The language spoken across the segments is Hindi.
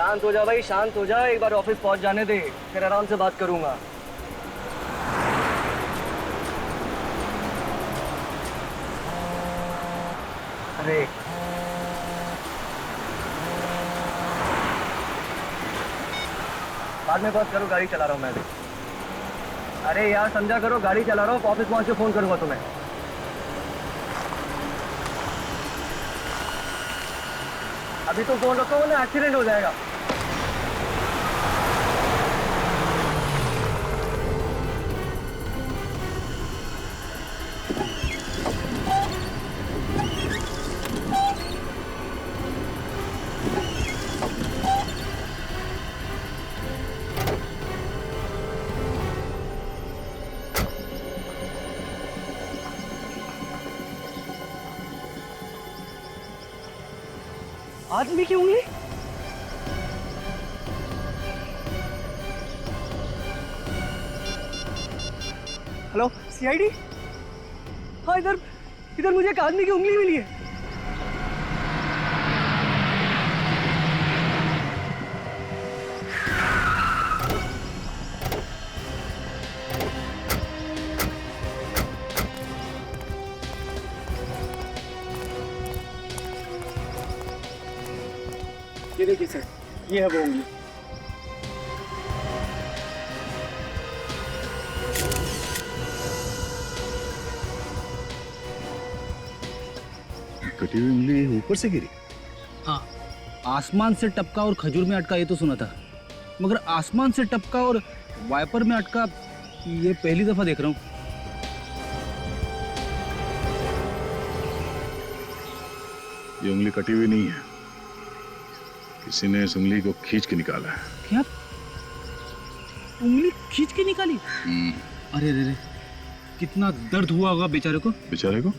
शांत हो जा भाई, शांत हो जा। एक बार ऑफिस पहुंच जाने दे, फिर आराम से बात करूंगा। अरे बाद में बात करो, गाड़ी चला रहा हूँ मैं अभी। अरे यार समझा करो, गाड़ी चला रहा हूँ, ऑफिस पहुंच के फोन करूंगा तुम्हें। अभी तो फोन रखो ना, एक्सीडेंट हो जाएगा। आदमी की उंगली? Hello CID? हाँ, इधर इधर मुझे एक आदमी की उंगली मिली है। ये देखिए सर, ये है वो उंगली। कटी हुई उंगली ऊपर से गिरी? हाँ, आसमान से टपका और खजूर में अटका ये तो सुना था, मगर आसमान से टपका और वाइपर में अटका ये पहली दफा देख रहा हूँ। ये उंगली कटी हुई नहीं है, किसी ने इस उंगली को खींच के निकाला है। क्या? उंगली खींच के निकाली? अरे रे रे, कितना दर्द हुआ होगा बेचारे को। बेचारे को?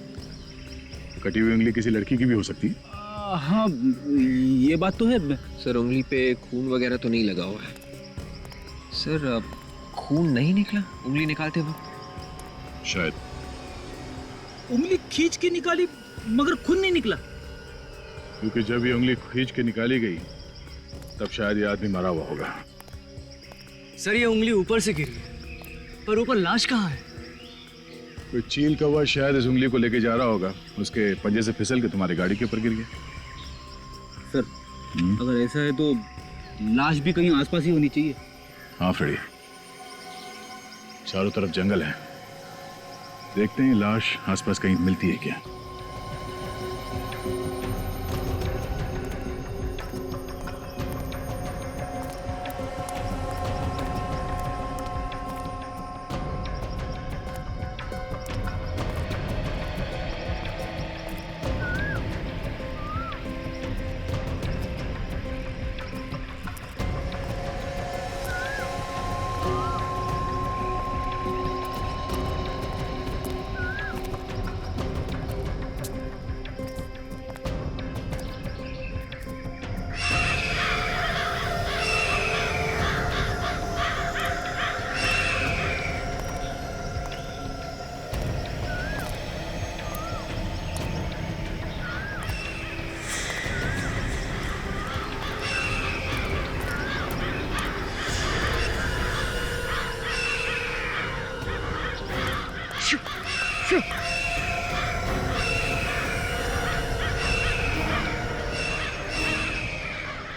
कटी हुई उंगली किसी लड़की की भी हो सकती है। हाँ, ये बात तो है। सर उंगली पे खून वगैरह तो नहीं लगा हुआ है। सर खून नहीं निकला उंगली निकालते वक्त? शायद। उंगली खींच के निकाली मगर खून नहीं निकला? क्योंकि जब ये उंगली खींच के निकाली गई तब शायद ये आदमी मरा हुआ होगा। सर ये उंगली ऊपर से गिरी है, पर ऊपर लाश कहाँ है? कोई चील कौवा शायद इस उंगली को लेके जा रहा होगा, उसके पंजे से फिसल के तुम्हारी गाड़ी के ऊपर गिर गया। सर अगर ऐसा है तो लाश भी कहीं आसपास ही होनी चाहिए। हाँ फ्रेडी, चारों तरफ जंगल है, देखते हैं लाश आसपास कहीं मिलती है क्या।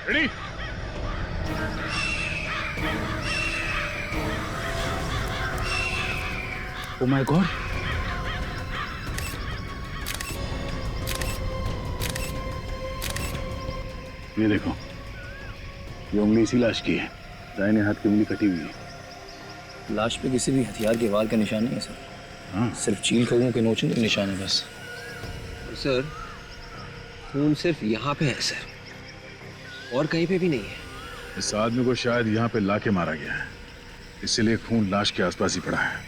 रेडी? ओ माय गॉड, ये देखो, ये उंगली इसी लाश की है, दाहिने हाथ की उंगली कटी हुई है। लाश पे किसी भी हथियार के वार का निशान नहीं है सर। हाँ, सिर्फ चील कौवों के नोचने के निशान है बस। सर खून सिर्फ यहाँ पे है सर, और कहीं पे भी नहीं है। इस आदमी को शायद यहाँ पे लाके मारा गया है, इसीलिए खून लाश के आसपास ही पड़ा है।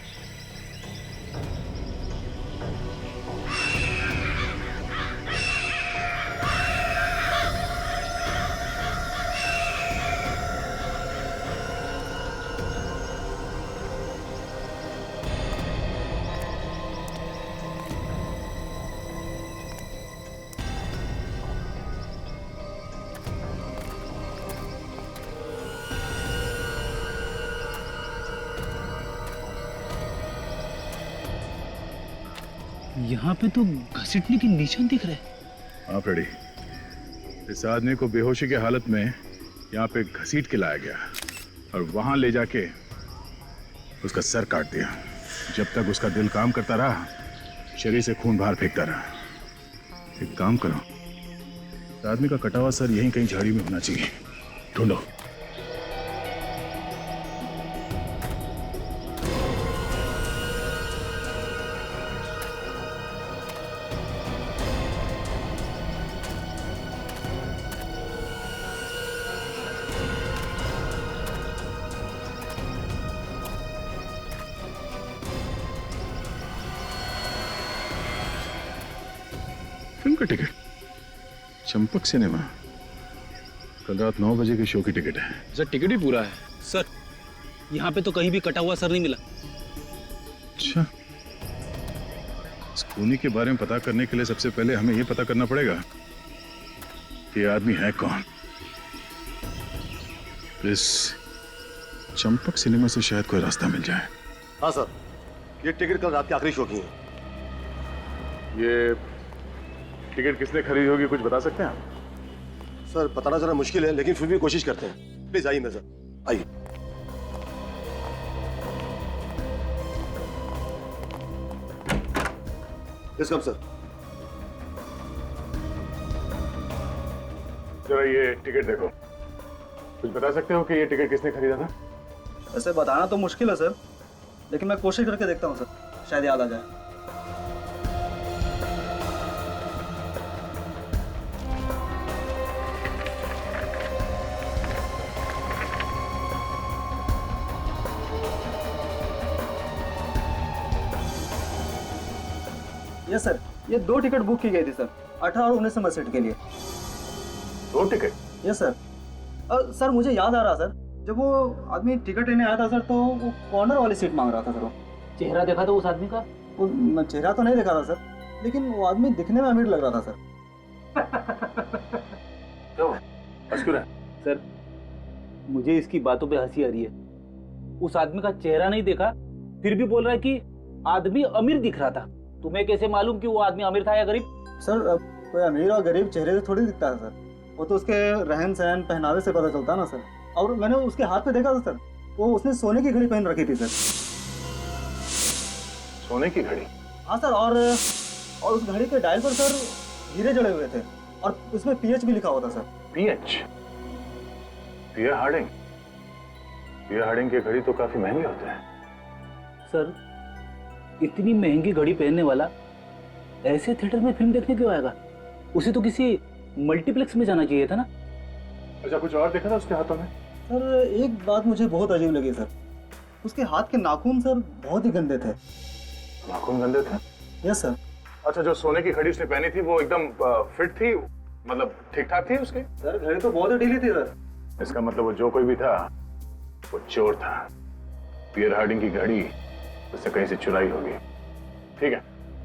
यहाँ पे तो घसीटने के निशान दिख रहे हैं। हाँ फ्रेडी, इस आदमी को बेहोशी की हालत में यहाँ पे घसीट के लाया गया और वहां ले जाके उसका सर काट दिया। जब तक उसका दिल काम करता रहा, शरीर से खून बाहर फेंकता रहा। एक काम करो, इस आदमी का कटा हुआ सर यहीं कहीं झाड़ी में होना चाहिए, ढूंढो। फिल्म का टिकट, चंपक सिनेमा, कल रात 9 बजे के शो की टिकट है। सर टिकट ही पूरा है। सर यहाँ पे तो कहीं भी कटा हुआ सर नहीं मिला। अच्छा, इस खूनी के बारे में पता करने के लिए सबसे पहले हमें यह पता करना पड़ेगा कि ये आदमी है कौन। इस चंपक सिनेमा से शायद कोई रास्ता मिल जाए। हाँ सर, ये टिकट कल रात के आखिरी शो की है। ये टिकट किसने खरीदी होगी, कुछ बता सकते हैं आप? सर बताना जरा मुश्किल है, लेकिन फिर भी कोशिश करते हैं। प्लीज आइए मेरे साथ, आइए। Yes come sir. जरा ये टिकट देखो, कुछ बता सकते हो कि ये टिकट किसने खरीदा था? ऐसे बताना तो मुश्किल है सर, लेकिन मैं कोशिश करके देखता हूँ सर, शायद याद आ जाए। यस सर, ये 2 टिकट बुक की गई थी सर, 18 और 19 नंबर सीट के लिए। 2 टिकट? Yes sir. सर मुझे याद आ रहा सर, जब वो आदमी टिकट लेने आया था सर, तो वो कॉर्नर वाली सीट मांग रहा था सर। वो चेहरा देखा था उस आदमी का? वो चेहरा तो नहीं देखा था सर, लेकिन वो आदमी दिखने में अमीर लग रहा था सर। सर मुझे इसकी बातों पे हंसी आ रही है। उस आदमी का चेहरा नहीं देखा, फिर भी बोल रहा है कि आदमी अमीर दिख रहा था। तुम्हें कैसे मालूम कि वो आदमी अमीर था या गरीब? सर कोई अमीर और गरीब चेहरे से थोड़ी दिखता है सर, वो तो उसके रहन सहन पहनावे से पता चलता है ना सर। और मैंने उसके हाथ पे देखा था सर, वो उसने सोने की घड़ी पहन रखी थी सर। सोने की घड़ी? हाँ सर, और उस घड़ी के डायल पर सर हीरे जड़े हुए थे, और उसमें PH भी लिखा हुआ था सर। PH? पियर हार्डिंग? पियर हार्डिंग की घड़ी तो काफी महंगे होते हैं। सर इतनी महंगी घड़ी पहनने वाला ऐसे थिएटर में फिल्म देखने क्यों आएगा? उसे तो किसी मल्टीप्लेक्स में जाना चाहिए था ना। अच्छा, कुछ और देखा था उसके हाथों में? सर एक बात मुझे बहुत अजीब लगी सर, उसके हाथ के नाखून सर बहुत ही गंदे थे। नाखून गंदे थे? Yes sir. अच्छा, जो सोने की घड़ी उसने पहनी थी वो एकदम फिट थी, मतलब ठीक ठाक थी उसकी? सर घड़ी तो बहुत ही ढीली थी सर। इसका मतलब वो जो कोई भी था वो चोर था। पियर हार्डिंग की घड़ी उससे कहीं से चुराई होगी। ठीक है,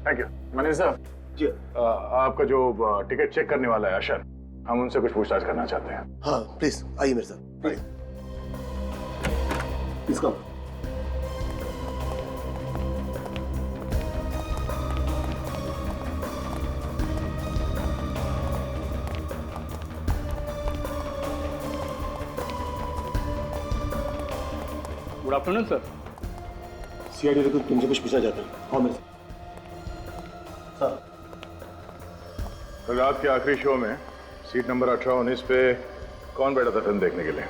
थैंक यू। मैनेजर साहब जी। आपका जो टिकट चेक करने वाला है अशर, हम उनसे कुछ पूछताछ करना चाहते हैं। हाँ प्लीज आइए मेरे साथ, आइए। इसका गुड आफ्टरनून सर। CID को तुमसे कुछ पूछना चाहता हूँ। हाँ मेरे साथ। सर कल रात के आखिरी शो में सीट नंबर 18-19 पे कौन बैठा था फिल्म देखने के लिए?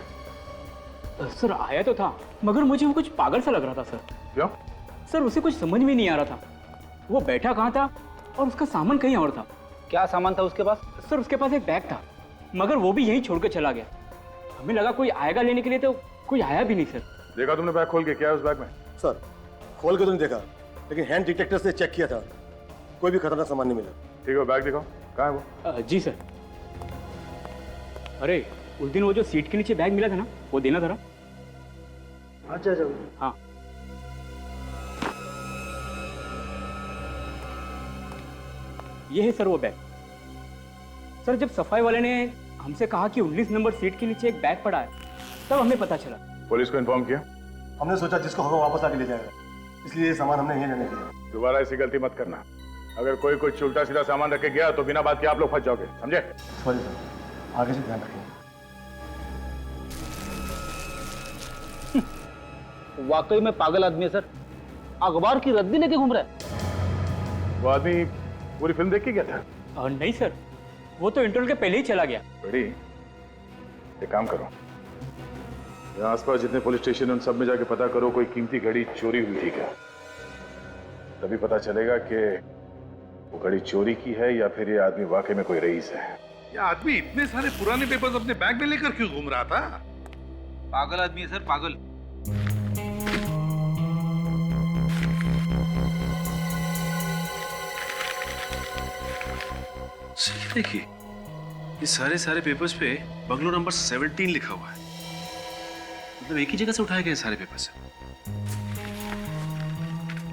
सर आया तो था, मगर मुझे वो कुछ पागल सा लग रहा था सर। क्यों? सर उसे कुछ समझ में नहीं आ रहा था, वो बैठा कहाँ था और उसका सामान कहीं और था। क्या सामान था उसके पास? सर उसके पास एक बैग था, मगर वो भी यहीं छोड़ कर चला गया। हमें लगा कोई आएगा लेने के लिए, तो कोई आया भी नहीं सर। देखा तुमने बैग खोल के? क्या है उस बैग में? सर खोल के तो नहीं देखा, लेकिन हैंड डिटेक्टर से चेक किया था, कोई भी खतरनाक सामान नहीं मिला। ठीक है, बैग दिखाओ, कहाँ है वो? जी सर। अरे उस दिन वो जो सीट के नीचे बैग मिला था ना, वो देना जरा। अच्छा अच्छा। हाँ ये है सर वो बैग। सर जब सफाई वाले ने हमसे कहा कि 19 नंबर सीट के नीचे एक बैग पड़ा है, तब हमें पता चला। पुलिस को इन्फॉर्म किया? हमने सोचा जिसको हमें वापस आके ले जाएगा, इसलिए ये सामान हमने यहीं रहने दिया। दोबारा ऐसी गलती मत करना। अगर कोई कुछ उल्टा सीधा सामान रख के गया तो बिना बात के आप लोग फंस जाओगे, समझे? सॉरी सर, आगे से ध्यान रखिए। वाकई में पागल आदमी है सर, अखबार की रद्दी लेके घूम रहा है। वो आदमी पूरी फिल्म देख के गया था? नहीं सर, वो तो इंटरवल के पहले ही चला गया। बड़ी एक काम करो, यहाँ आसपास जितने पुलिस स्टेशन उन सब में जाके पता करो कोई कीमती घड़ी चोरी हुई थी क्या। तभी पता चलेगा कि वो घड़ी चोरी की है या फिर ये आदमी वाकई में कोई रईस है। ये आदमी इतने सारे पुराने पेपर्स अपने बैग में लेकर क्यों घूम रहा था? पागल आदमी है सर, पागल। देखिए, ये सारे पेपर्स पे बंगलो नंबर 17 लिखा हुआ है। मतलब एक ही जगह से उठाए गए सारे पेपर्स।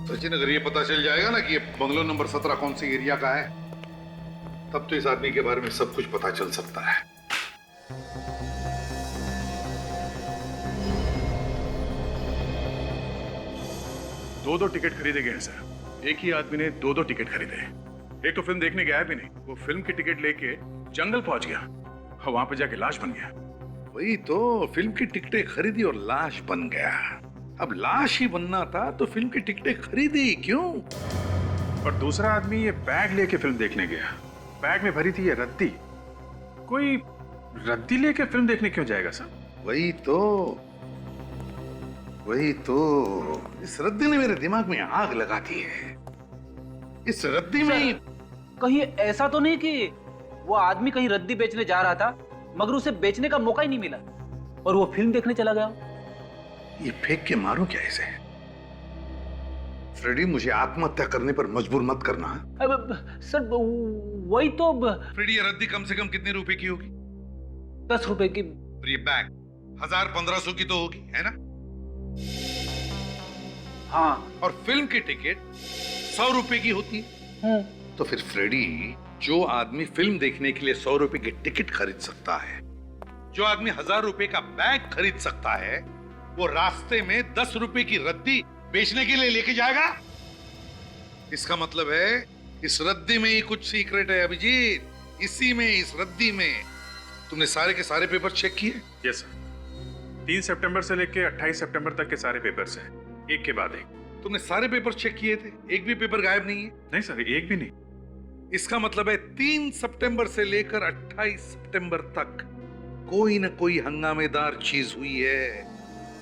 सचिन, अगर ये पता चल जाएगा ना कि ये बंगलो नंबर 17 कौन सी एरिया का है, तब तो इस आदमी के बारे में सब कुछ पता चल सकता है। दो टिकट खरीदे गए हैं सर। एक ही आदमी ने दो टिकट खरीदे। एक तो फिल्म देखने गया भी नहीं, वो फिल्म की टिकट लेके जंगल पहुंच गया और वहां पे जाके लाश बन गया। वही तो, फिल्म की टिकटें खरीदी और लाश बन गया। अब लाश ही बनना था तो फिल्म की टिकटें खरीदी क्यों? और दूसरा आदमी ये बैग लेके फिल्म देखने गया। बैग में भरी थी ये रद्दी। कोई रद्दी लेके फिल्म देखने क्यों जाएगा सर? वही तो इस रद्दी ने मेरे दिमाग में आग लगा दी है। इस रद्दी में कहीं ऐसा तो नहीं कि वो आदमी कहीं रद्दी बेचने जा रहा था मगर उसे बेचने का मौका ही नहीं मिला और वो फिल्म देखने चला गया? ये फेंक के मारूं क्या इसे? फ्रेडी, मुझे आत्महत्या करने पर मजबूर मत करना। अब सर वही तो। फ्रेडी, ये रद्दी कम से कम कितने रुपए की होगी? 10 रुपए की। और ये बैग 1000-1500 की तो होगी, है ना? हाँ। और फिल्म की टिकट 100 रुपए की होती है। तो फिर फ्रेडी, जो आदमी फिल्म देखने के लिए 100 रुपए की टिकट खरीद सकता है, जो आदमी 1000 रुपए का बैग खरीद सकता है, वो रास्ते में 10 रुपए की रद्दी बेचने के लिए लेके जाएगा? इसका मतलब है इस रद्दी में ही कुछ सीक्रेट है अभिजीत। इसी में, इस रद्दी में। तुमने सारे के सारे पेपर चेक किए? Yes sir. 3 सितंबर से लेके 28 सितंबर तक के सारे पेपर्स हैं, एक के बाद एक। तुमने सारे पेपर चेक किए थे? एक भी पेपर गायब नहीं है? नहीं सर, एक भी नहीं। इसका मतलब है 3 सितंबर से लेकर 28 सितंबर तक कोई न कोई हंगामेदार चीज हुई है।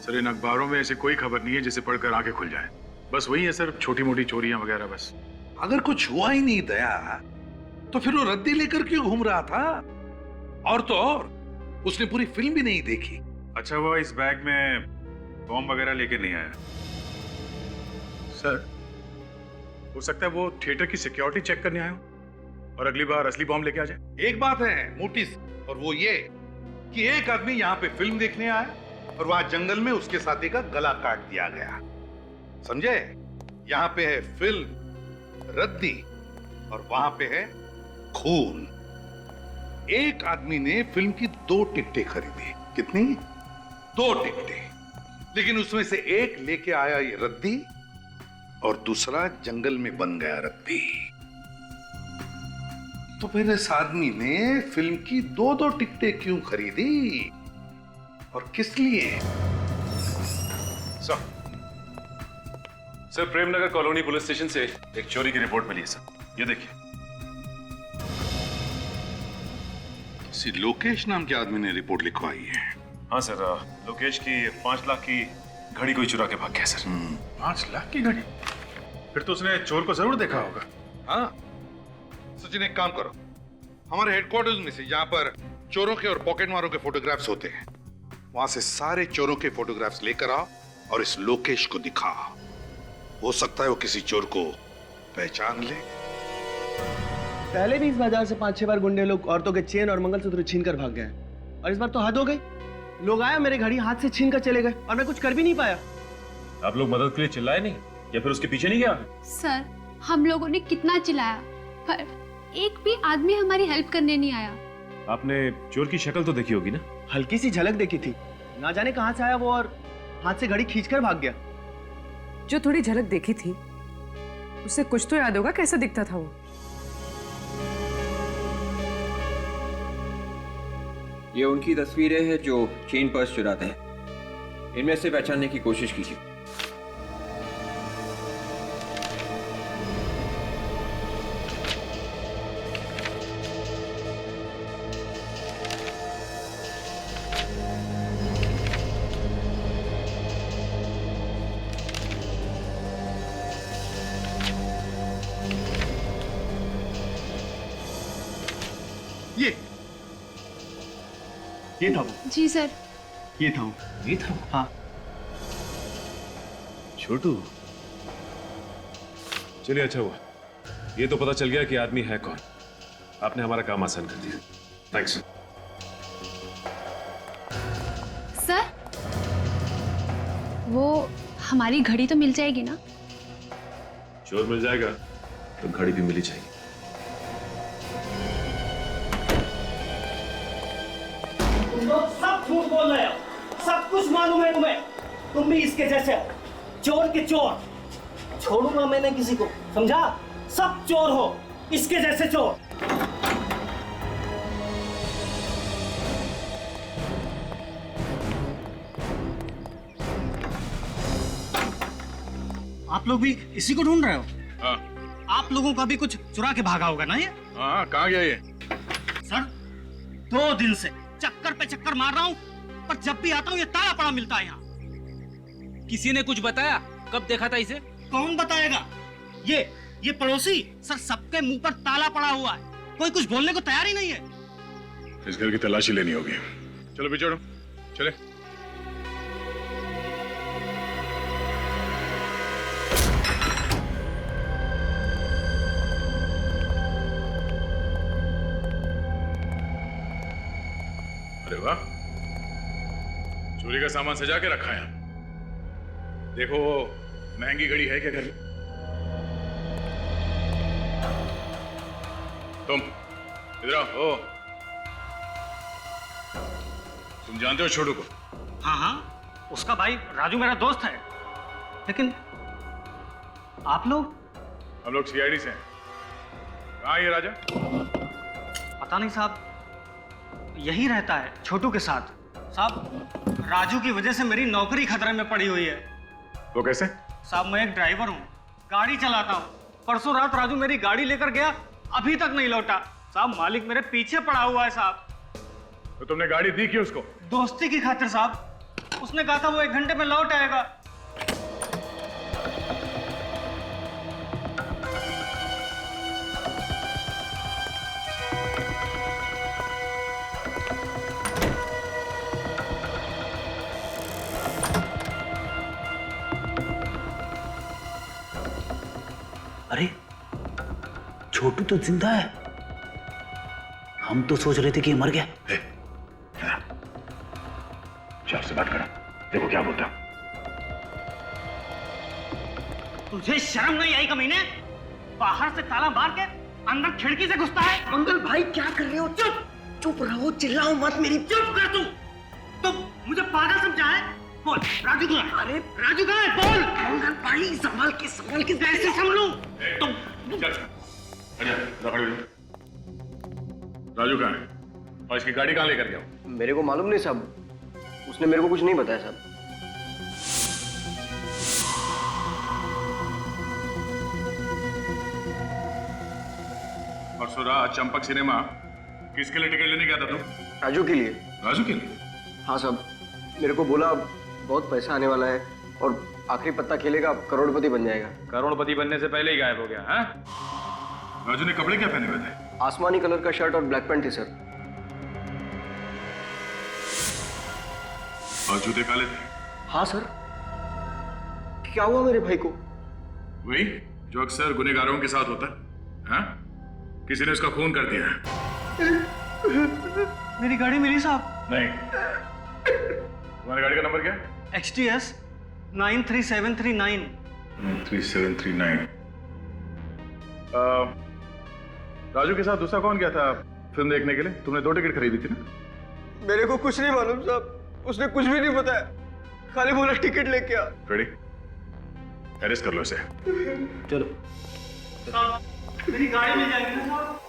सर, इन अखबारों में ऐसी कोई खबर नहीं है जिसे पढ़कर आंखें खुल जाए। बस वही है सर, छोटी मोटी चोरियां वगैरह बस। अगर कुछ हुआ ही नहीं दया, तो फिर वो रद्दी लेकर क्यों घूम रहा था? और तो और, उसने पूरी फिल्म भी नहीं देखी। अच्छा हुआ इस बैग में बॉम्ब वगैरह लेके नहीं आया। सर, हो सकता है वो थिएटर की सिक्योरिटी चेक करने आया हो और अगली बार असली बॉम्ब लेके आ जाए। एक बात है मोटी, और वो ये कि एक आदमी यहाँ पे फिल्म देखने आया और वहां जंगल में उसके साथी का गला काट दिया गया। समझे? यहाँ पे है फिल्म, रद्दी, और वहां पे है खून। एक आदमी ने फिल्म की 2 टिकटें खरीदी। कितनी? 2 टिकटें। लेकिन उसमें से एक लेके आया ये रद्दी और दूसरा जंगल में बन गया रद्दी। तो फिर इस आदमी ने फिल्म की 2 टिकटें क्यों खरीदी और किस लिए? Sir, Premnagar colony police station से एक चोरी की रिपोर्ट मिली है सर। ये देखिए। किसी लोकेश नाम के आदमी ने रिपोर्ट लिखवाई है। हाँ सर, लोकेश की 5 लाख की घड़ी कोई चुरा के भाग गया सर। 5 लाख की घड़ी? फिर तो उसने चोर को जरूर देखा होगा। हाँ सचिन, एक काम करो, हमारे हेडक्वार्टर्स में से जहां पर चोरों के और पॉकेटमारों के फोटोग्राफ्स होते हैं, वहां से सारे चोरों के फोटोग्राफ्स लेकर आओ और इस लोकेश को दिखाओ। हो सकता है वो किसी चोर को पहचान ले। पहले भी इस बाजार से 5-6 बार गुंडे लोग औरतों के चेन और मंगलसूत्र छीन कर भाग गए, और इस बार तो हद हो गई। लोग आया, मेरे घड़ी हाथ से छीन कर चले गए और मैं कुछ कर भी नहीं पाया। आप लोग मदद के लिए चिल्लाए नहीं या फिर उसके पीछे नहीं गया? सर, हम लोगों ने कितना चिल्लाया पर एक भी आदमी हमारी हेल्प करने नहीं आया। आपने चोर की शक्ल तो देखी होगी ना? हल्की सी झलक देखी थी, ना जाने कहां से आया वो और हाथ से घड़ी खींचकर भाग गया। जो थोड़ी झलक देखी थी उसे कुछ तो याद होगा, कैसा दिखता था वो? ये उनकी तस्वीरें हैं जो चेन पर्स चुराते हैं। इनमें से पहचानने की कोशिश कीजिए। ये था वो, जी सर। ये था वो, ये था। हाँ। छोटू, चलिए अच्छा हुआ, ये तो पता चल गया कि आदमी है कौन। आपने हमारा काम आसान कर दिया। थैंक्स। सर, वो हमारी घड़ी तो मिल जाएगी ना? चोर मिल जाएगा तो घड़ी भी मिली जाएगी। तुम लोग सब झूठ बोल रहे हो, सब कुछ मालूम है तुम्हें। तुम भी इसके जैसे हो, चोर के चोर। छोड़ूंगा मैंने किसी को, समझा? सब चोर हो, इसके जैसे चोर। आप लोग भी इसी को ढूंढ रहे हो? हाँ। आप लोगों का भी कुछ चुरा के भागा होगा ना ये? हाँ, कहाँ गया ये? सर, 2 दिन से चक्कर पे चक्कर मार रहा हूँ, पर जब भी आता हूँ ये ताला पड़ा मिलता है यहाँ। किसी ने कुछ बताया? कब देखा था इसे? कौन बताएगा? ये पड़ोसी। सर, सबके मुंह पर ताला पड़ा हुआ है, कोई कुछ बोलने को तैयार ही नहीं है। इस घर की तलाशी लेनी होगी। चलो बिछोड़ो, चले। अरे वाह, चोरी का सामान सजा के रखा है। देखो, महंगी घड़ी है क्या घर में? तुम इधर आओ। ओ, तुम जानते हो छोटू को? हाँ, उसका भाई राजू मेरा दोस्त है। लेकिन आप लोग? हम लोग सीआईडी से हैं। कहाँ है ये राजा? पता नहीं साहब, यही रहता है छोटू के साथ। साहब, राजू की वजह से मेरी नौकरी खतरे में पड़ी हुई है। वो कैसे? साहब, मैं एक ड्राइवर हूँ, गाड़ी चलाता हूँ। परसों रात राजू मेरी गाड़ी लेकर गया, अभी तक नहीं लौटा। साहब, मालिक मेरे पीछे पड़ा हुआ है साहब। तो तुमने गाड़ी दी क्यों उसको? दोस्ती की खातिर साहब। उसने कहा था वो 1 घंटे में लौट आएगा। अरे, छोटू तो जिंदा है। हम तो सोच रहे थे कि ये मर गया। चार से बात करो, देखो क्या बोलता। तुझे शर्म नहीं आई कमीने? बाहर से ताला मार के अंदर खिड़की से घुसता है। मंगल भाई, क्या कर रहे हो? चुप रहो, चिल्लाओ मत। मेरी चुप कर तू मुझे पागल समझा है? बोल, राजू कहाँ है? अरे राजू कहाँ है? बोल। मंगल भाई, संभाल के कैसे संभलूं? राजू कहाँ है? और इसकी गाड़ी कहाँ लेकर गया? मेरे को मालूम नहीं साहब, उसने मेरे को कुछ नहीं बताया साहब। परसों रात चंपक सिनेमा किसके लिए टिकट लेने गया था तुम? राजू के लिए। राजू के लिए? हाँ साहब, मेरे को बोला बहुत पैसा आने वाला है और आखिरी पत्ता खेलेगा, करोड़पति बन जाएगा। करोड़पति बनने से पहले ही गायब हो गया। हाँ, राजू ने कपड़े क्या पहने हुए थे? आसमानी कलर का शर्ट और ब्लैक पैंट थी सर। और जूते काले थे? हाँ सर। क्या हुआ मेरे भाई को? वही जो अक्सर गुनहगारों के साथ होता है। हाँ? किसी ने उसका खून कर दिया। मेरी गाड़ी मिली साहब? नहीं। तुम्हारी गाड़ी का नंबर क्या? XTS 93739। 93739। राजू के साथ दूसरा कौन गया था फिल्म देखने के लिए? तुमने 2 टिकट खरीदी थी ना? मेरे को कुछ नहीं मालूम साहब, उसने कुछ भी नहीं बताया, खाली बोला टिकट लेके आ। रेडी? अरेस्ट कर लो इसे। चलो। मेरी गाड़ी में जाएंगे ना साहब?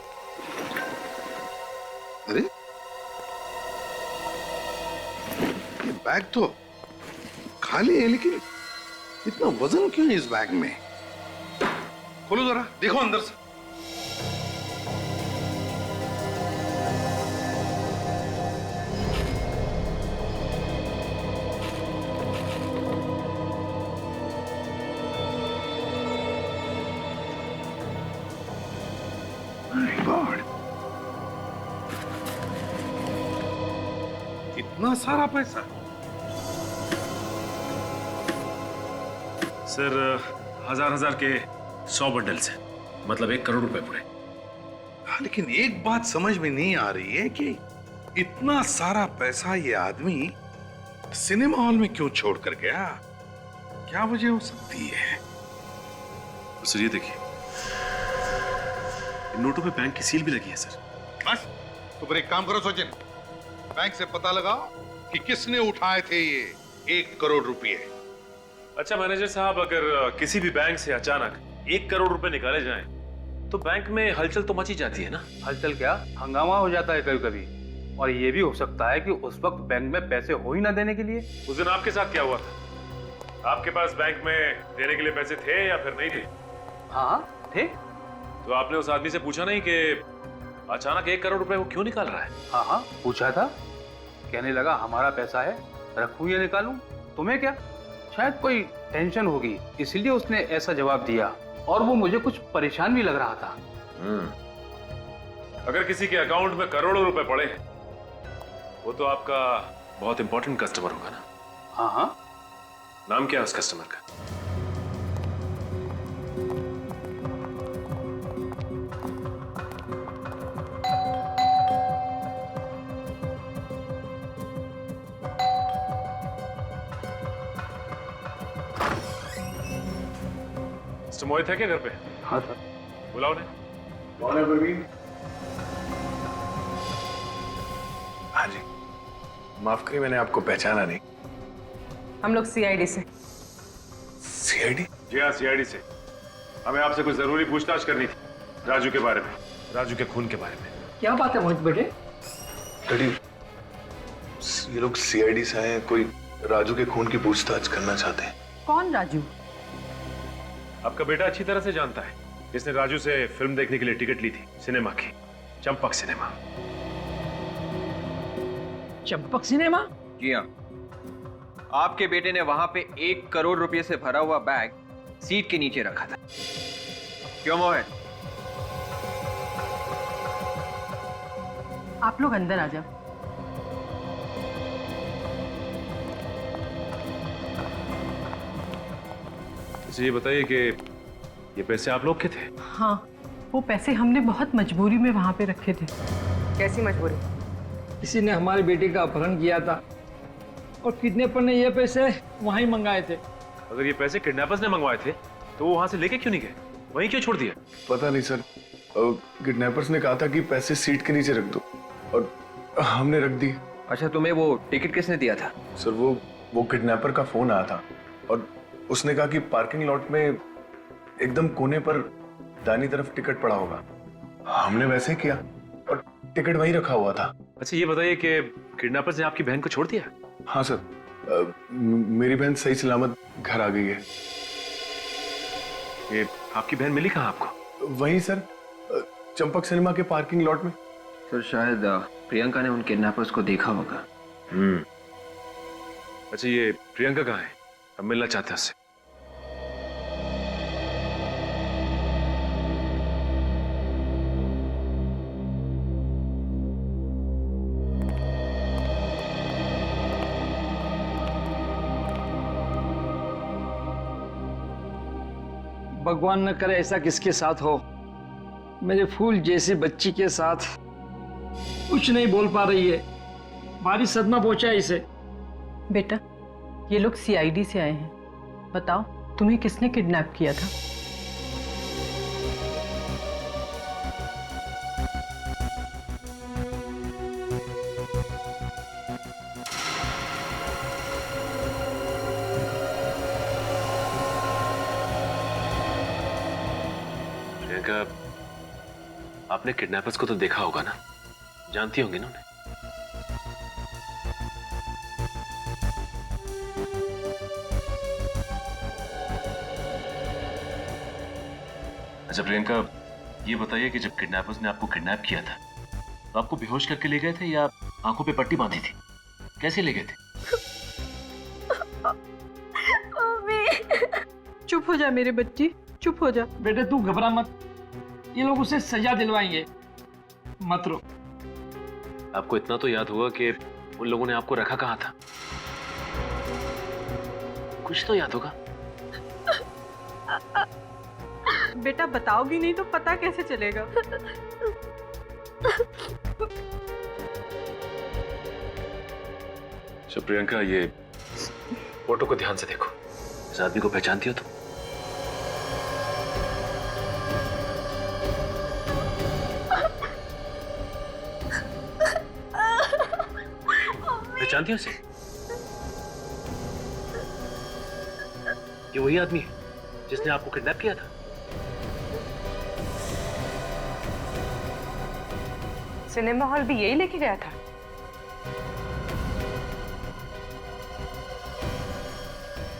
अरे ये बैग तो खाली है, लेकिन इतना वजन क्यों है इस बैग में? खोलो जरा, देखो अंदर से। My God, इतना सारा पैसा? सर, हजार के 100 बंडल्स हैं, मतलब 1 करोड़ रुपए पूरे। हाँ, लेकिन एक बात समझ में नहीं आ रही है कि इतना सारा पैसा ये आदमी सिनेमा हॉल में क्यों छोड़ कर गया? क्या वजह हो सकती है? सर ये देखिए, इन नोटों पे बैंक की सील भी लगी है सर। बस, तो फिर एक काम करो सचिन, बैंक से पता लगाओ कि किसने उठाए थे ये 1 करोड़ रुपए। अच्छा मैनेजर साहब, अगर किसी भी बैंक से अचानक 1 करोड़ रुपए निकाले जाएं, तो बैंक में हलचल तो मची जाती है ना? हलचल क्या, हंगामा हो जाता है कभी कभी। और ये भी हो सकता है कि उस वक्त बैंक में पैसे हो ही ना देने के लिए। उस दिन आपके साथ क्या हुआ था? आपके पास बैंक में देने के लिए पैसे थे या फिर नहीं थे? हाँ थे। तो आपने उस आदमी से पूछा नहीं कि अचानक 1 करोड़ रुपए वो क्यों निकाल रहा है? हाँ पूछा था। कहने लगा हमारा पैसा है, रखूं या निकालूं, तुम्हें क्या? शायद कोई टेंशन होगी, इसलिए उसने ऐसा जवाब दिया। और वो मुझे कुछ परेशान भी लग रहा था। अगर किसी के अकाउंट में करोड़ों रुपए पड़े हैं, वो तो आपका बहुत इंपॉर्टेंट कस्टमर होगा ना? हाँ। नाम क्या है उस कस्टमर का? मिस्टर मोहित है क्या घर पे? हाँ सर। बुलाओ ने। कौन है प्रवीण? हाँ जी, माफ करिए, मैंने आपको पहचाना नहीं। हम लोग सीआईडी से। सीआईडी? जी हाँ, सीआईडी से। हमें आपसे कुछ जरूरी पूछताछ करनी थी, राजू के बारे में, राजू के खून के बारे में। क्या बात है मोहित बेटे? डैडी, ये लोग सीआईडी से आए हैं, कोई राजू के खून की पूछताछ करना चाहते हैं। कौन राजू? आपका बेटा अच्छी तरह से जानता है, इसने राजू से फिल्म देखने के लिए टिकट ली थी, सिनेमा की, चंपक सिनेमा। चंपक सिनेमा? जी हाँ, आपके बेटे ने वहां पे 1 करोड़ रुपए से भरा हुआ बैग सीट के नीचे रखा था। क्यों मोहित? आप लोग अंदर आ जाओ। ये बताइए कि ये पैसे आप लोग के थे? हाँ, वो पैसे हमने बहुत मजबूरी में वहाँ पे रखे थे। कैसी मजबूरी? किसी ने हमारे बेटे का अपहरण किया था और किडनैपर ने ये पैसे वहीं मंगाए थे। अगर ये पैसे किडनैपर्स ने मंगवाए थे तो वो वहां से लेके क्यों नहीं गए, वहीं क्यों छोड़ दिए? पता नहीं सर, किडनैपर्स ने कहा था कि पैसे सीट के नीचे रख दो और हमने रख दिए। अच्छा, तुम्हें वो टिकट किसने दिया था? सर वो किडनैपर का फोन आया था और उसने कहा कि पार्किंग लॉट में एकदम कोने पर दाहिनी तरफ टिकट पड़ा होगा। हमने वैसे किया और टिकट वहीं रखा हुआ था। अच्छा ये बताइए कि किडनैपर्स ने आपकी बहन को छोड़ दिया? हाँ सर, मेरी बहन सही सलामत घर आ गई है। ये आपकी बहन मिली कहाँ आपको? वहीं सर, चंपक सिनेमा के पार्किंग लॉट में। सर शायद प्रियंका ने उन किडनैपर्स को देखा होगा। अच्छा ये प्रियंका कहाँ है? हम मिलना चाहते हैं उससे। भगवान न करे ऐसा किसके साथ हो। मेरे फूल जैसी बच्ची के साथ कुछ नहीं बोल पा रही है, भारी सदमा पहुंचा है इसे। बेटा, ये लोग सीआईडी से आए हैं, बताओ तुम्हें किसने किडनैप किया था? प्रियंका, आपने किडनैपर्स को तो देखा होगा ना, जानती होंगी ना उन्हें? अच्छा प्रियंका, ये बताइए कि जब किडनैपर्स ने आपको किडनैप किया था तो आपको बेहोश करके ले गए थे या आंखों पे पट्टी बांधी थी? कैसे ले गए थे? चुप हो जा मेरे बच्ची, चुप हो जा। बेटे तू घबरा मत, ये लोग उसे सजा दिलवाएंगे, मत रो। आपको इतना तो याद होगा कि उन लोगों ने आपको रखा कहाँ था? कुछ तो याद होगा। बेटा बताओगी नहीं तो पता कैसे चलेगा? अच्छा प्रियंका, ये फोटो को ध्यान से देखो। इस आदमी को पहचानती हो तुम? पहचानती हो इसे? ये वही आदमी है जिसने आपको किडनैप किया था? सिनेमा हॉल भी यही लेके गया था?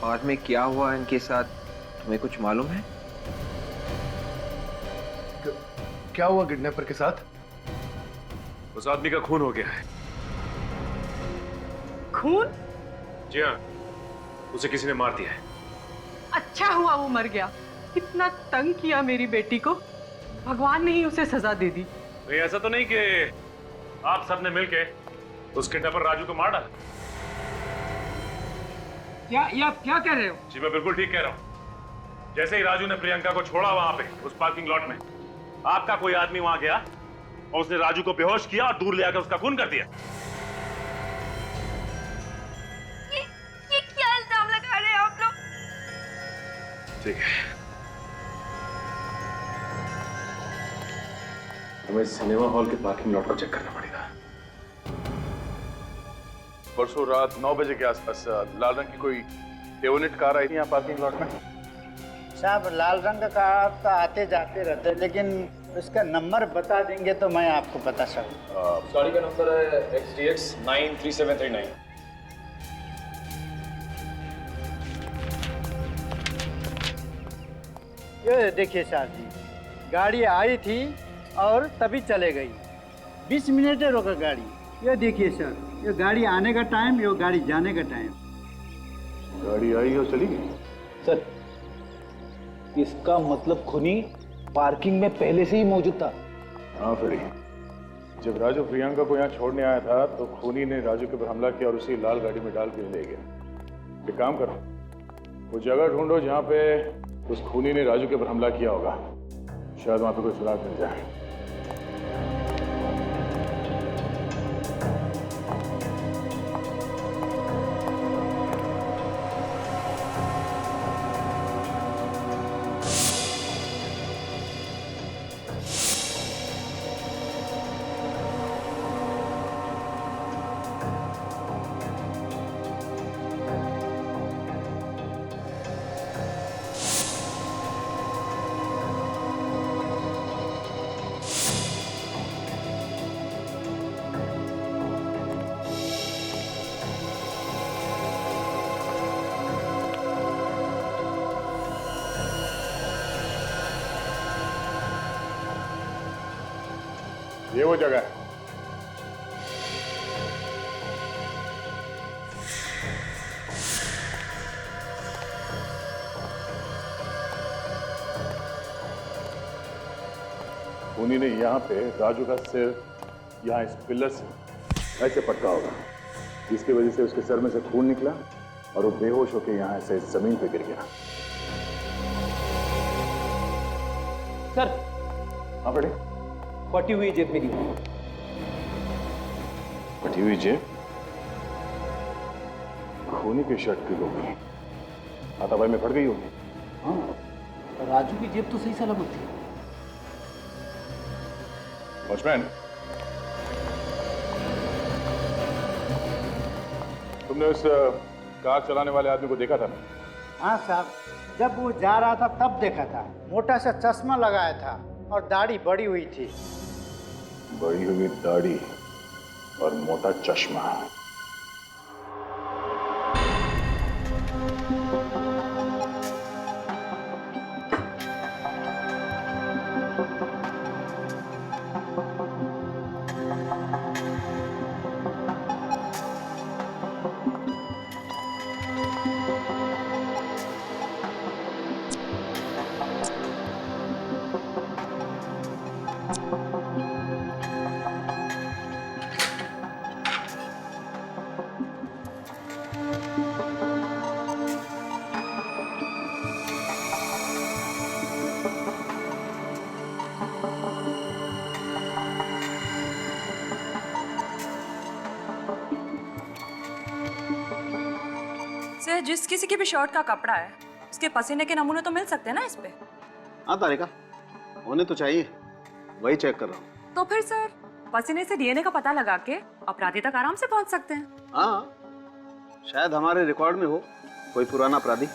बाद में क्या हुआ इनके साथ तुम्हें कुछ मालूम है? क्या हुआ किडनैपर के साथ? उस आदमी का खून हो गया है। खून? जी हाँ, उसे किसी ने मार दिया है। अच्छा हुआ वो मर गया। कितना तंग किया मेरी बेटी को, भगवान ने ही उसे सजा दे दी। नहीं, ऐसा तो नहीं कि आप सबने मिलके उस किडनैपर राजू को मार डाला? क्या ये आप क्या कह रहे हो? जी मैं बिल्कुल ठीक कह रहा हूँ। जैसे ही राजू ने प्रियंका को छोड़ा वहां पे उस पार्किंग लॉट में, आपका कोई आदमी वहां गया और उसने राजू को बेहोश किया और दूर ले आकर उसका खून कर दिया। ये क्या इल्जाम लगा रहे हैं आप लोग? ठीक है, हमें सिनेमा हॉल के पार्किंग लॉट को चेक करना पड़ेगा। परसों रात 9 बजे के आसपास लाल रंग की कोई डेवोनेट कार आई थी यहाँ पार्किंग लॉट में। साहब लाल रंग का कार तो आते जाते रहते हैं, लेकिन उसका नंबर बता देंगे तो मैं आपको बता सकूँ। गाड़ी का नंबर है XDX 93739। ये देखिए साहब जी, गाड़ी आई थी और तभी चले गई। 20 मिनट रोका गाड़ी। ये देखिए सर, ये गाड़ी आने का टाइम, ये गाड़ी जाने का टाइम। गाड़ी आई और चली गई। सर, इसका मतलब खूनी पार्किंग में पहले से ही मौजूद था। हाँ फ्रेडी, जब राजू प्रियंका को यहाँ छोड़ने आया था तो खूनी ने राजू के ऊपर हमला किया और उसी लाल गाड़ी में डाल के ले गया। एक काम करो, वो जगह ढूंढो जहाँ पे उस खूनी ने राजू के ऊपर हमला किया होगा। शायद वहाँ पे कोई सुराग मिल जाए। ये वो जगह है। खूनी ने यहाँ पे राजू का सिर यहाँ इस पिलर से ऐसे पटका होगा, जिसकी वजह से उसके सर में से खून निकला और वो बेहोश होकर यहाँ ऐसे जमीन पे गिर गया। सर, हाँ बेटे, फटी हुई जेब मेरी। फटी हुई जेब? खूनी की शर्ट की होगी, हाथापाई में फट गई होगी। हाँ, राजू की जेब तो सही सलामत थी। वॉचमैन, तुमने उस कार चलाने वाले आदमी को देखा था ना? हाँ साहब, जब वो जा रहा था तब देखा था। मोटा सा चश्मा लगाया था और दाढ़ी बड़ी हुई थी। बड़ी हुई दाढ़ी और मोटा चश्मा। सर, जिस किसी की भी शर्ट का कपड़ा है उसके पसीने के नमूने तो मिल सकते हैं ना इस पे? हाँ तारिका, होने तो चाहिए, वही चेक कर रहा हूँ। तो फिर सर पसीने से डीएनए का पता लगा के अपराधी तक आराम से पहुंच सकते हैं। हाँ, शायद हमारे रिकॉर्ड में हो कोई पुराना अपराधी।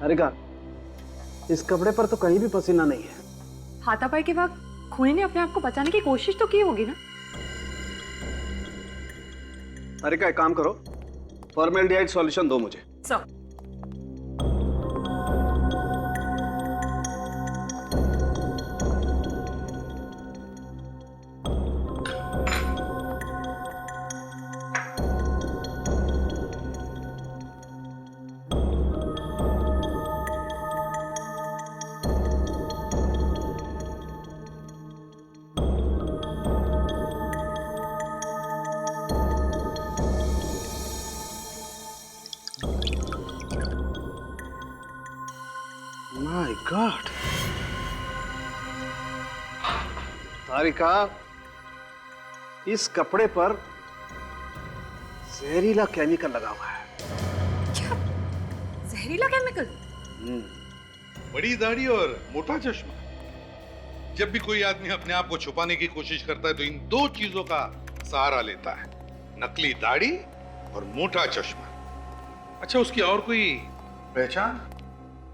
तारिका, इस कपड़े पर तो कहीं भी पसीना नहीं है। हाथापाई के वक्त खूनी ने अपने आप को बचाने की कोशिश तो की होगी ना? तारिका, एक काम करो, फॉर्मेल्डिहाइड सॉल्यूशन दो मुझे। सर, माय गॉड, तारिका, इस कपड़े पर जहरीला केमिकल लगा हुआ है। क्या? जहरीला केमिकल? बड़ी दाढ़ी और मोटा चश्मा। जब भी कोई आदमी अपने आप को छुपाने की कोशिश करता है तो इन दो चीजों का सहारा लेता है, नकली दाढ़ी और मोटा चश्मा। अच्छा, उसकी और कोई पहचान?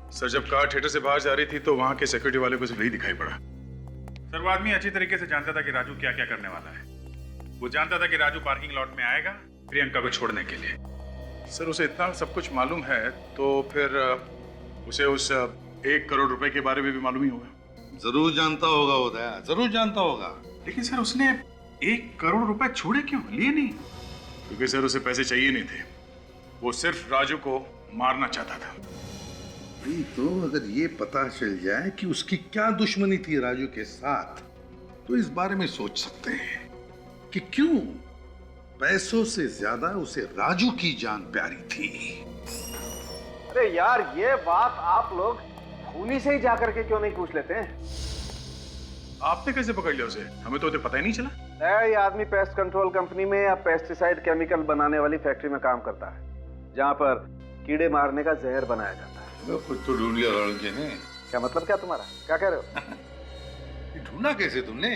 सर, जब कार थिएटर से बाहर जा रही थी तो वहां के सिक्योरिटी वाले को सिर्फ यही दिखाई पड़ा। सर, वो आदमी अच्छी तरीके से जानता था कि राजू क्या क्या करने वाला है। वो जानता था कि राजू पार्किंग लॉट में आएगा प्रियंका को छोड़ने के लिए। सर, उसे इतना सब कुछ मालूम है तो फिर उसे उस 1 करोड़ रुपए के बारे में भी मालूम ही होगा। जरूर जानता होगा वो दया, जरूर जानता होगा। लेकिन सर, उसने 1 करोड़ रुपए छोड़े क्यों, लिए नहीं? क्योंकि सर उसे पैसे चाहिए नहीं थे, वो सिर्फ राजू को मारना चाहता था। तो अगर ये पता चल जाए कि उसकी क्या दुश्मनी थी राजू के साथ, तो इस बारे में सोच सकते हैं कि क्यों पैसों से ज्यादा उसे राजू की जान प्यारी थी। अरे यार, ये बात आप लोग खूनी से ही जाकर के क्यों नहीं पूछ लेते हैं? आपने कैसे पकड़ लिया उसे? हमें तो पता ही नहीं चला। ये आदमी पेस्ट कंट्रोल कंपनी में या पेस्टिसाइड केमिकल बनाने वाली फैक्ट्री में काम करता है, जहाँ पर कीड़े मारने का जहर बनाया जाता है। खुद तो ढूंढ लिया लड़के ने। क्या मतलब क्या तुम्हारा? क्या कह रहे हो? ढूंढा कैसे तुमने?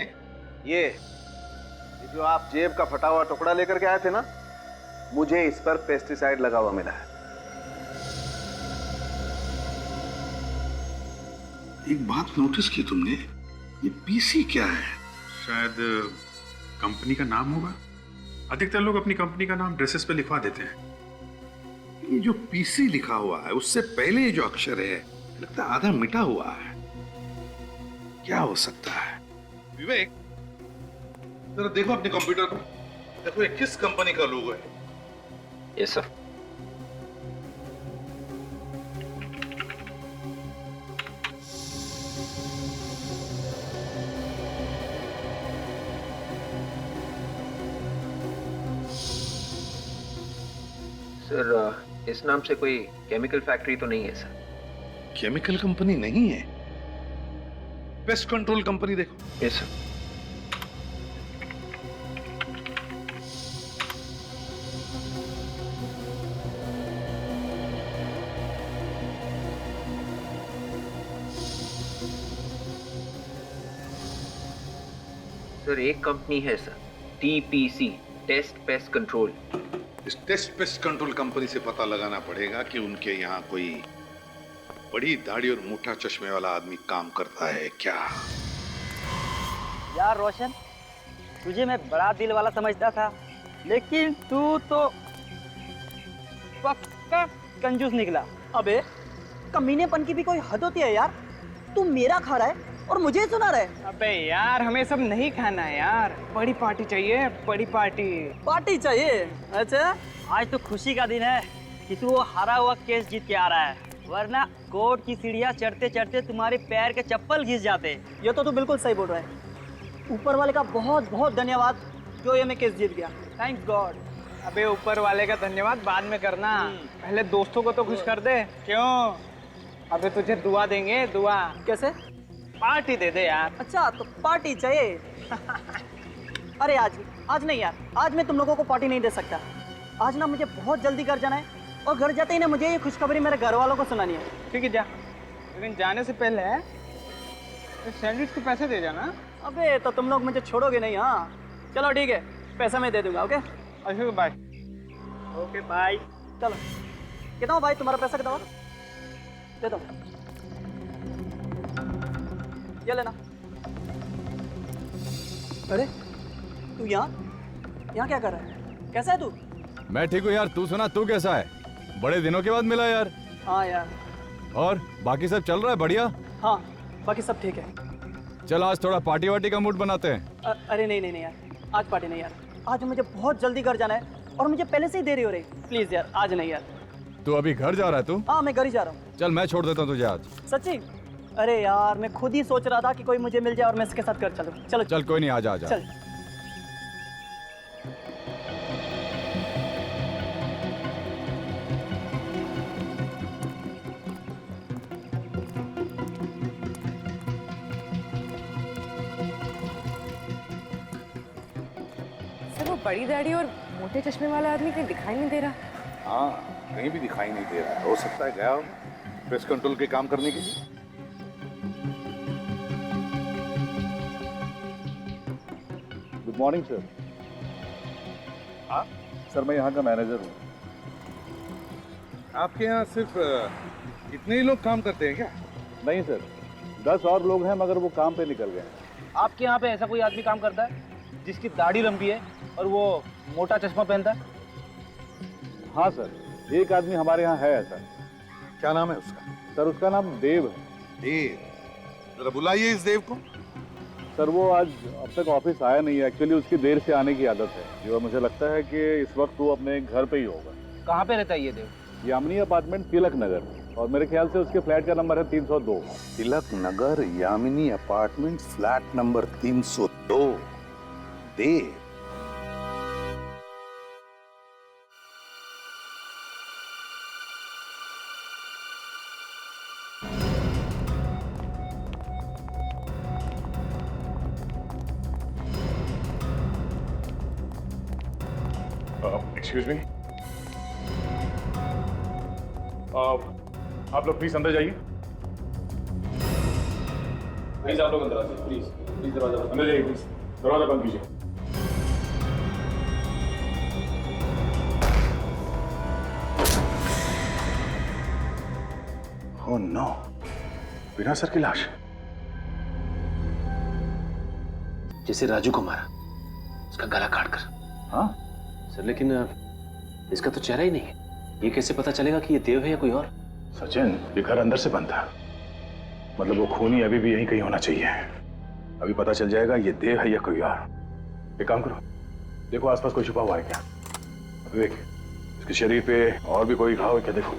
ये जो आप जेब का फटा हुआ टुकड़ा लेकर के आए थे ना, मुझे इस पर पेस्टिसाइड लगा हुआ मिला है। एक बात नोटिस की तुमने, ये पीसी क्या है? शायद कंपनी का नाम होगा। अधिकतर लोग अपनी कंपनी का नाम ड्रेसेस पे लिखवा देते हैं। ये जो पीसी लिखा हुआ है उससे पहले जो अक्षर है लगता है आधा मिटा हुआ है। क्या हो सकता है? विवेक, जरा देखो अपने कंप्यूटर पर, देखो ये किस कंपनी का लोगो है। Yes sir. सर इस नाम से कोई केमिकल फैक्ट्री तो नहीं है सर? केमिकल कंपनी नहीं है, पेस्ट कंट्रोल कंपनी देखो। Yes sir. सर एक कंपनी है sir, TPC, test pest control. इस टेस्ट पेस्ट कंट्रोल कंपनी से पता लगाना पड़ेगा कि उनके यहाँ कोई बड़ी दाढ़ी और मोटा चश्मे वाला आदमी काम करता है क्या। यार रोशन, तुझे मैं बड़ा दिल वाला समझता था, लेकिन तू तो पक्का कंजूस निकला। अबे कमीनेपन की भी कोई हद होती है यार। तू मेरा खा रहा है और मुझे सुना रहा है। अबे यार हमें सब नहीं खाना है यार, बड़ी पार्टी चाहिए, बड़ी पार्टी। पार्टी चाहिए? अच्छा, आज तो खुशी का दिन है कि तू वो हारा हुआ केस जीत के आ रहा है, वरना कोर्ट की सीढ़ियाँ चढ़ते चढ़ते तुम्हारे पैर के चप्पल घिस जाते। ये तो तू बिल्कुल सही बोल रहा है। ऊपर वाले का बहुत बहुत धन्यवाद जो ये मैं केस जीत गया। Thanks God. अबे ऊपर वाले का धन्यवाद बाद में करना, पहले दोस्तों को तो खुश कर दे। क्यों? अबे तुझे दुआ देंगे, दुआ। कैसे? पार्टी दे दे यार। अच्छा तो पार्टी चाहिए? अरे आज नहीं यार, आज मैं तुम लोगों को पार्टी नहीं दे सकता। आज ना मुझे बहुत जल्दी घर जाना है, और घर जाते ही ना मुझे ये खुशखबरी मेरे घर वालों को सुनानी है। ठीक है जा, लेकिन जाने से पहले सैंडविच के पैसे दे जाना। अबे तो तुम लोग मुझे छोड़ोगे नहीं? हाँ चलो ठीक है, पैसा मैं दे दूंगा। ओके अच्छा बाय। Okay bye. चलो कितना भाई तुम्हारा पैसा कितना? दे दो, ये लेना। अरे तू यहाँ क्या कर रहा है? कैसा है तू? मैं ठीक हूँ यार, तू सुना, तू कैसा है? बड़े दिनों के बाद मिला यार। हाँ यार। और बाकी सब चल रहा है बढ़िया? हाँ बाकी सब ठीक है। चल आज थोड़ा पार्टी वार्टी का मूड बनाते हैं। अरे नहीं यार, आज पार्टी नहीं यार। आज मुझे बहुत जल्दी घर जाना है और मुझे पहले से ही देरी हो रही। प्लीज यार आज नहीं यार। तू अभी घर जा रहा है? तू? हाँ मैं घर ही जा रहा हूँ। चल मैं छोड़ देता हूँ तुझे आज। सच्ची? अरे यार मैं खुद ही सोच रहा था कि कोई मुझे मिल जाए और मैं इसके साथ घर चलूँ। चलो चल कोई नहीं, आ जा। चल। सर वो बड़ी दाढ़ी और मोटे चश्मे वाला आदमी कहीं दिखाई नहीं दे रहा। हाँ कहीं भी दिखाई नहीं दे रहा। हो सकता है गया हो पेस्ट कंट्रोल के काम करने के लिए। Good morning sir. हाँ सर मैं यहाँ का मैनेजर हूँ। आपके यहाँ सिर्फ इतने ही लोग काम करते हैं क्या? नहीं सर, 10 और लोग हैं मगर वो काम पे निकल गए। आपके यहाँ पे ऐसा कोई आदमी काम करता है जिसकी दाढ़ी लंबी है और वो मोटा चश्मा पहनता है? हाँ सर, एक आदमी हमारे यहाँ है ऐसा। क्या नाम है उसका? सर उसका नाम देव है। देव? जरा बुलाइए इस देव को। सर वो आज अब तक ऑफिस आया नहीं है। एक्चुअली उसकी देर से आने की आदत है, जो मुझे लगता है कि इस वक्त वो अपने घर पे ही होगा। कहाँ पे रहता है ये देव? यामिनी अपार्टमेंट, तिलक नगर, और मेरे ख्याल से उसके फ्लैट का नंबर है 302। Tilak Nagar, Yamini apartment, flat number 302। देव? एक्सक्यूज मी, आप लोग प्लीज अंदर जाइए। प्लीज आप लोग अंदर आ जाइए। प्लीज दरवाजा अंदर जाइए। प्लीज दरवाजा बंद कीजिए। ओह नो, बिना सर की लाश। जैसे राजू को मारा, उसका गला काट कर। हाँ सर लेकिन इसका तो चेहरा ही नहीं है। ये कैसे पता चलेगा कि ये देव है या कोई और? सचिन, ये घर अंदर से बंद था, मतलब वो खूनी अभी भी यहीं कहीं होना चाहिए। अभी पता चल जाएगा ये देव है या कोई और। एक काम करो, देखो आसपास कोई छुपा हुआ है क्या। विवेक, इसके शरीर पे और भी कोई घाव है क्या? देखो।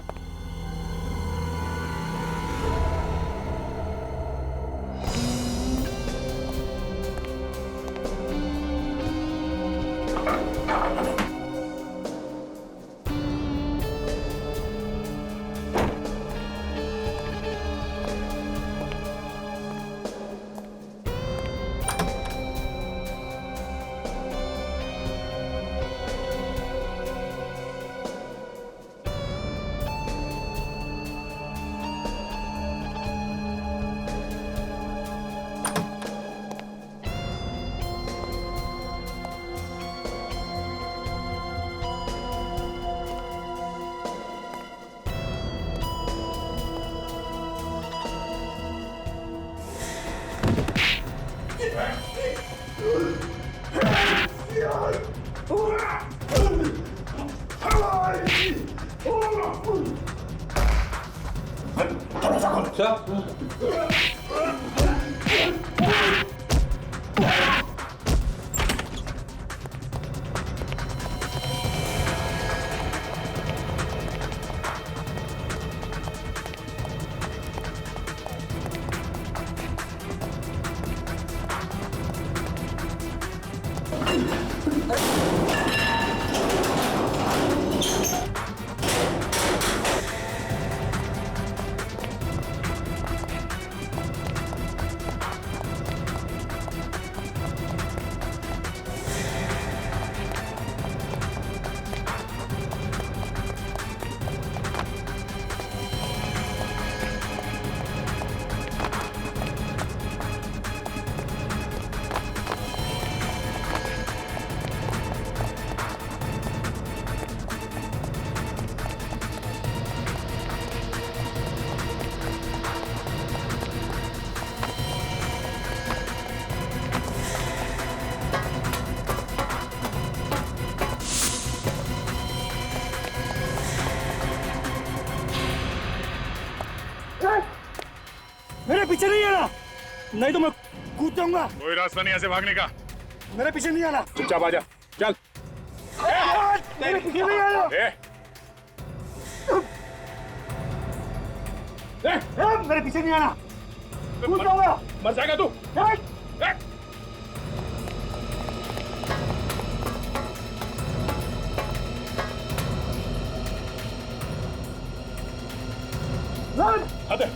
मेरे पीछे नहीं आना, नहीं तो मैं कूद जाऊंगा। कोई रास्ता नहीं ऐसे भागने का। मेरे पीछे नहीं आना। चुपचाप आ जा, चल। मेरे पीछे नहीं आना। मेरे पीछे नहीं आना, कूद जाऊंगा। मर जाएगा तू। अबे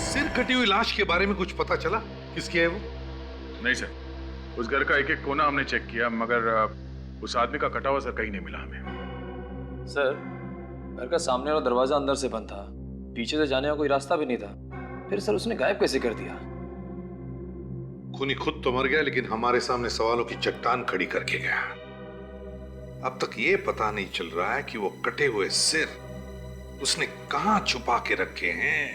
सिर कटी हुई लाश के बारे में कुछ पता चला? किसकी है वो? नहीं सर, उस घर का एक एक कोना हमने चेक किया, मगर उस आदमी का कटा हुआ सर कहीं नहीं मिला हमें। सर, घर का सामने वाला दरवाजा अंदर से बंद था, पीछे से जाने का कोई रास्ता भी नहीं था। फिर सर उसने गायब कैसे कर दिया? खूनी खुद तो मर गया, लेकिन हमारे सामने सवालों की चट्टान खड़ी करके गया। अब तक ये पता नहीं चल रहा है कि वो कटे हुए सिर उसने कहां छुपा के रखे हैं।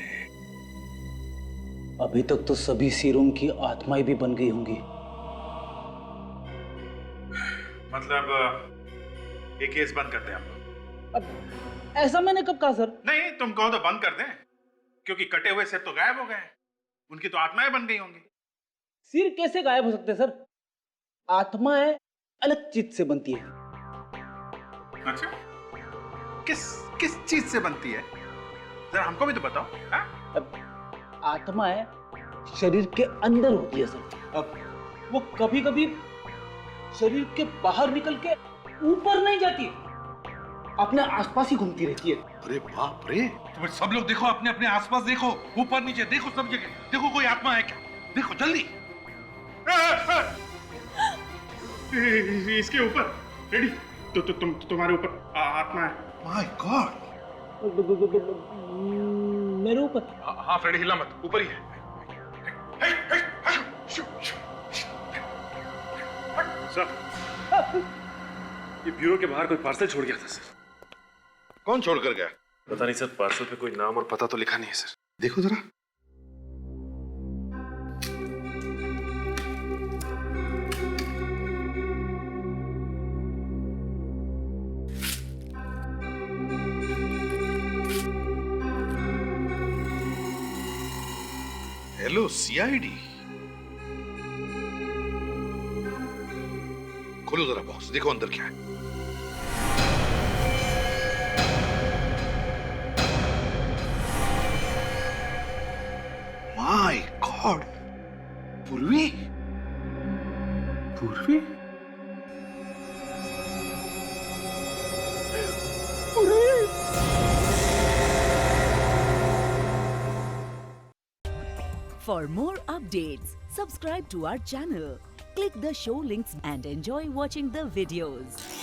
अभी तक तो सभी सिरों की आत्माएं भी बन गई होंगी। मतलब ये केस बंद करते हैं हम लोग। अब ऐसा मैंने कब कहा सर? नहीं, तुम कहो तो बंद कर दें, क्योंकि कटे हुए सिर तो गायब हो गए हैं, उनकी तो आत्माएं बन गई होंगी। सिर कैसे गायब हो सकते हैं सर? आत्माएं अलग चीज से बनती है। अच्छा, किस चीज से बनती है? जरा हमको भी तो बताओ। आत्माएं शरीर के अंदर होती है सर। अब वो कभी कभी शरीर के बाहर निकल के ऊपर नहीं जाती, अपने आसपास ही घूमती रहती है। अरे बाप रे, तुम सब लोग देखो, अपने अपने आसपास देखो, ऊपर नीचे देखो, सब जगह देखो, कोई आत्मा है क्या? देखो जल्दी। इसके ऊपर रेडी तो तुम्हारे ऊपर आत्मा है। माय गॉड, मेरे ऊपर? हाँ फ्रेडी, हिला मत, ऊपर ही है। सर, ये ब्यूरो के बाहर कोई पार्सल छोड़ गया था सर। कौन छोड़ कर गया? पता नहीं सर, पार्सल पे कोई नाम और पता तो लिखा नहीं है सर। देखो जरा। हेलो सीआईडी, खोलो जरा बॉक्स, देखो अंदर क्या है। माय गॉड, पूर्वी। पूर्वी? For more updates, subscribe to our channel, click the show links and enjoy watching the videos.